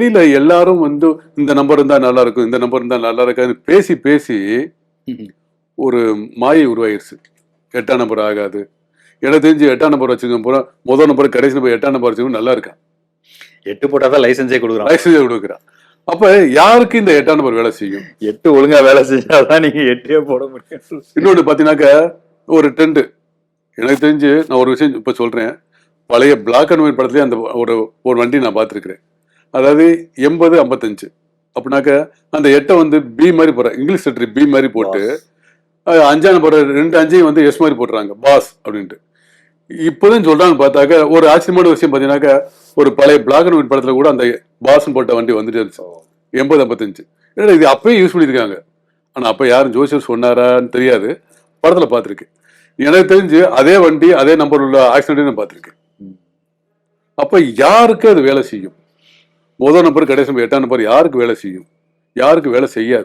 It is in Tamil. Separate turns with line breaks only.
வெளியில எல்லாரும் வந்து இந்த நம்பர் இருந்தா நல்லா இருக்கும், இந்த நம்பர் இருந்தா நல்லா இருக்காது பேசி பேசி ஒரு மாயை உருவாயிருச்சு. 8ஆம் நம்பர் ஆகாது. எனக்கு தெரிஞ்சு 8ஆம் நம்பர் வச்சுக்க போற முதல் நம்பர் கடைசி நம்பர் 8ஆம் நம்பர் வச்சுக்கணும் நல்லா இருக்கா.
8 போட்டாதான் லைசன்ஸே கொடுக்குறான்.
லைசன்ஸே கொடுக்குறான். அப்ப யாருக்கு இந்த 8ஆம் நம்பர் வேலை செய்யும்?
8 ஒழுங்கா வேலை செஞ்சாதான் நீங்க 8ஏ போட முடியும்.
இன்னொன்னு பாத்தீங்கன்னாக்க ஒரு ட்ரெண்ட். எனக்கு தெரிஞ்சு நான் ஒரு விஷயம் இப்ப சொல்றேன். பழைய பிளாக் அண்ட் ஒயிட் படத்துலயே அந்த ஒரு வண்டி நான் பார்த்துருக்கிறேன். அதாவது 80-55 அப்படின்னாக்க அந்த 8 வந்து பி மாதிரி போடுறாங்க. இங்கிலீஷ் லெட்டர் பி மாதிரி போட்டு 5ஆம் நம்பர் 2 5ஐயும் வந்து எஸ் மாதிரி போட்டுறாங்க பாஸ் அப்படின்ட்டு. இப்போதான் சொல்றாங்க பார்த்தாக்க ஒரு ஆச்சரியமான விஷயம் பார்த்தீங்கன்னாக்க ஒரு பழைய பிளாக் அண்ட் ஒயிட் படத்துல கூட அந்த பாஸ் போட்ட வண்டி வந்துட்டு இருந்துச்சு 80-55. ஏன்னா இது அப்பயே யூஸ் பண்ணியிருக்காங்க. ஆனா அப்ப யாரும் ஜோசியர் சொன்னாரான்னு தெரியாது. படத்துல பார்த்துருக்கேன். எனக்கு தெரிஞ்சு அதே வண்டி அதே நம்பர் உள்ள ஆக்சிடென்ட் நான் பார்த்துருக்கேன். அப்ப யாருக்கு அது வேலை செய்யும்? முதல் நம்பர் கடைசி நம்பர் 8ஆம் நம்பர் யாருக்கு வேலை செய்யும்? யாருக்கு வேலை செய்யாது?